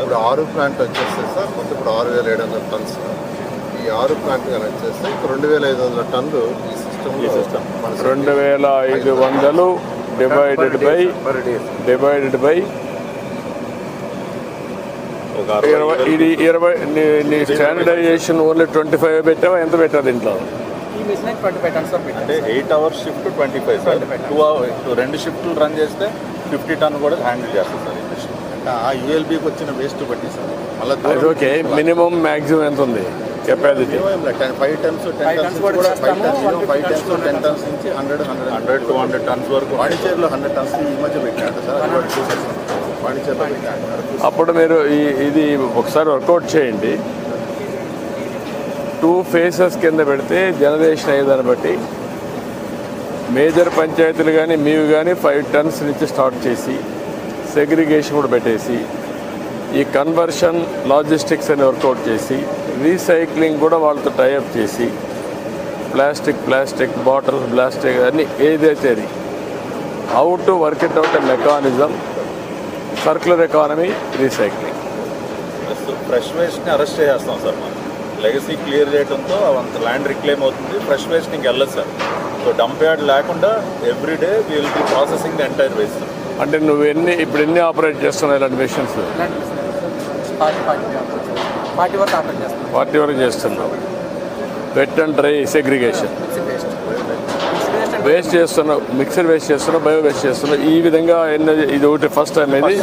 ఇప్పుడు 6 ప్లాంట్ వచ్చేస్తే సార్ మొత్తం ఇప్పుడు 6,700 టన్స్. ఈ 6 ప్లాంట్ కానీ వచ్చేస్తే ఇప్పుడు 2,500 టన్నులు ఈ సిస్టమ్ 2,500 డివైడెడ్ బై ఇది 20. నీ స్టాండర్డైజేషన్ ఓన్లీ 25 పెట్టావా? ఎంత పెట్టారు దీంట్లో? అంటే 8 అవర్స్ షిఫ్ట్ 25 సార్. 2 షిఫ్ట్లు రన్ చేస్తే 50 టన్ కూడా హ్యాండిల్ చేస్తుంది సార్ ఈ మిషన్. అంటే ఆ యూఎల్బీకి వచ్చిన వేస్ట్ బట్టి సార్ మళ్ళీ ఓకే. మినిమం మ్యాక్సిమం ఎంత ఉంది కెపాసిటీ? 5 టన్స్ 10 టన్స్ నుంచి 100 200 టన్స్ వరకు వాణిజ్యంలో 100 టన్స్ ఈ మధ్య పెట్టినట్టు సార్. వాణిజ్యంలో పెట్టినట్టు. అప్పుడు మీరు ఇది ఒకసారి వర్కౌట్ చేయండి. 2 phases కింద పెడితే జనరేషన్ అయ్యేదాన్ని బట్టి మేజర్ పంచాయతీలు కానీ మీవి కానీ 5 టన్స్ నుంచి స్టార్ట్ చేసి సెగ్రిగేషన్ కూడా పెట్టేసి ఈ కన్వర్షన్ లాజిస్టిక్స్ అని వర్కౌట్ చేసి రీసైక్లింగ్ కూడా వాళ్ళతో టైఅప్ చేసి ప్లాస్టిక్ బాటిల్స్ ప్లాస్టిక్ అన్నీ ఏదైతే అది how to work it out a mechanism circular economy recycling. Fresh వేస్ట్ని అరెస్ట్ చేస్తాం సార్. మనం లెగసీ క్లియర్ చేయడంతో అంత ల్యాండ్ రిక్లెయిమ్ అవుతుంది. ఫ్రెష్ వేస్ట్ ఇంక వెళ్ళదు సార్. సో డంప్ యార్డ్ లేకుండా everyday will be processing the entire waste. అంటే నువ్వు ఇప్పుడు ఎన్ని ఆపరేట్ చేస్తున్నావు ఇలాంటి మిషన్స్? 40 వరకు చేస్తున్నావు. Wet and dry segregation waste చేస్తున్నావు, మిక్సర్ వేస్ట్ చేస్తున్నావు, బయో వేస్ట్ చేస్తున్నావు. ఈ విధంగా ఇది ఒకటి ఫస్ట్ టైం ఇది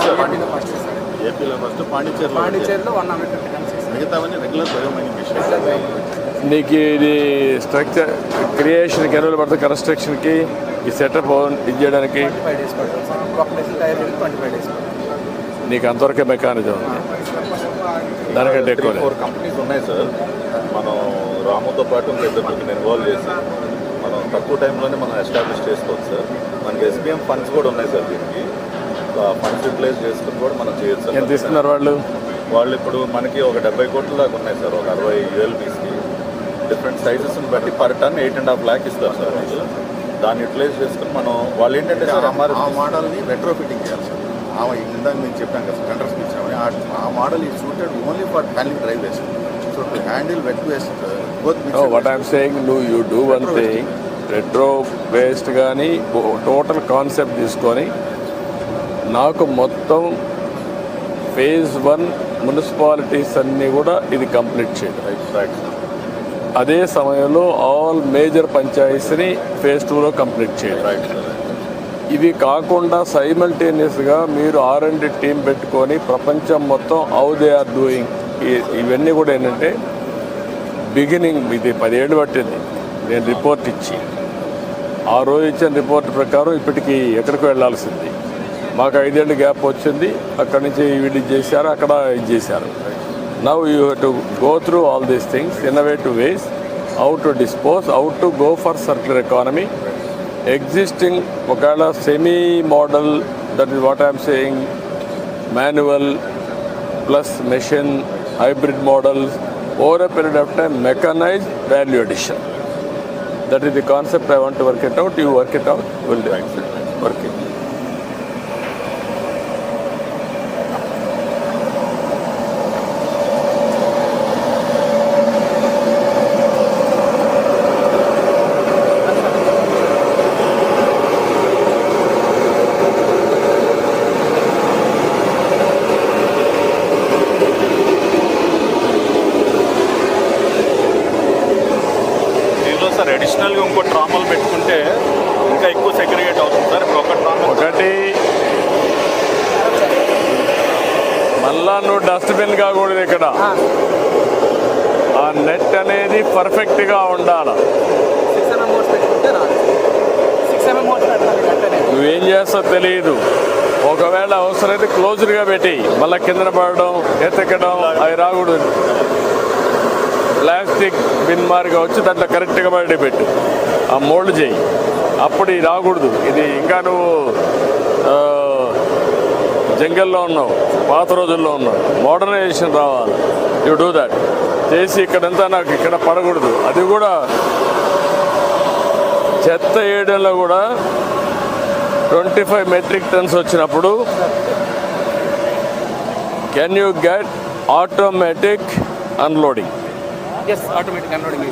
ఏపీలో ఫస్ట్ పాండిచేరిలో 150 టన్స్ మిగతావన్నీ రెగ్యులర్ బయోమైనింగ్ మిషన్. నీకు ఇది స్ట్రక్చర్ క్రియేషన్కి ఎన్ని రోజులు పడుతుంది? కన్స్ట్రక్షన్కి ఈ సెటప్ ఇది చేయడానికి నీకు అంతవరకే మెకానిజం ఉంది. దానికంటే ఎక్కువ 4 కంపెనీస్ ఉన్నాయి సార్. మనం రాముతో పాటు ఇద్దరికి ఇన్వాల్వ్ చేసి మనం తక్కువ టైంలోనే మనం ఎస్టాబ్లిష్ చేసుకోవచ్చు సార్. మనకి SBM ఫండ్స్ కూడా ఉన్నాయి సార్. దీనికి ఫండ్స్ యూటిలైజ్ చేసుకుని కూడా మనం చేయొచ్చు సార్. ఎంత ఇస్తున్నారు వాళ్ళు ఇప్పుడు మనకి ఒక 70 కోట్ల దాకా ఉన్నాయి సార్. ఒక 60 ULBస్కి డిఫరెంట్ సైజెస్ని బట్టి పర్ టన్ 8.5 lakh ఇస్తారు సార్. దాన్ని యూటిలైజ్ చేసుకుని మనం వాళ్ళు ఏంటంటే సార్ ఆ మోడల్ని రెట్రో ఫిట్టింగ్ చేయాలి సార్. ఇందాక నేను చెప్పాను కదా టెండర్స్కి ఇచ్చామని. ఆ మోడల్ ఈ suited only for handling dry waste. So to handle wet waste both. What I'm saying you do one thing. Retro waste కానీ టోటల్ కాన్సెప్ట్ తీసుకొని నాకు మొత్తం phase 1 మున్సిపాలిటీస్ అన్నీ కూడా ఇది కంప్లీట్ చేయాలి. అదే సమయంలో ఆల్ మేజర్ పంచాయతీస్ని phase 2లో కంప్లీట్ చేయాలి. ఇవి కాకుండా సైమల్టేనియస్గా మీరు R&D టీం పెట్టుకొని ప్రపంచం మొత్తం హౌ దే ఆర్ డూయింగ్ ఇవన్నీ కూడా ఏంటంటే బిగినింగ్ ఇది 10 ఏళ్ళు పట్టింది. నేను రిపోర్ట్ ఇచ్చి ఆ రోజు ఇచ్చిన రిపోర్ట్ ప్రకారం ఇప్పటికీ ఎక్కడికి వెళ్ళాల్సింది. మాకు 5 ఏళ్ళు గ్యాప్ వచ్చింది. అక్కడి నుంచి వీళ్ళు చేశారు, అక్కడ ఇది చేశారు. Now you have to go through all these things innovative ways, how to dispose, how to go for circular economy. Existing ఒకవేళ semi model, that is what I'm saying, manual plus machine hybrid models over a period of time, mechanized value addition. That is the concept I want to work it out. You work it out, we'll do it. Work it. అడిషనల్గా ఇంకో ట్రామాలు పెట్టుకుంటే ఇంకా ఎక్కువ segregate అవుతుంది sir. ఇప్పుడు ఒక trauma ఒకటి మళ్ళా నువ్వు డస్ట్బిన్ కాకూడదు ఇక్కడ. ఆ నెట్ అనేది పర్ఫెక్ట్గా ఉండాలి. నువ్వేం చేస్తావు తెలియదు. ఒకవేళ అవసరమైతే క్లోజ్డ్గా పెట్టి మళ్ళీ కిందన పడడం ఎత్తెక్కడం అవి రాకూడదు. ప్లాస్టిక్ బిన్ మార్గా వచ్చి దాంట్లో కరెక్ట్గా బయట పెట్టు, ఆ మోల్డ్ చేయి. అప్పుడు ఇది రాకూడదు. ఇది ఇంకా నువ్వు జంగల్లో ఉన్నావు, పాత రోజుల్లో ఉన్నావు. మోడర్నైజేషన్ రావాలి. యూ డూ దాట్ చేసి ఇక్కడంతా నాకు ఇక్కడ పడకూడదు. అది కూడా చెత్త వేయడంలో కూడా 25 మెట్రిక్ టన్స్ వచ్చినప్పుడు can you get automatic unloading? Yes, automatic unloading.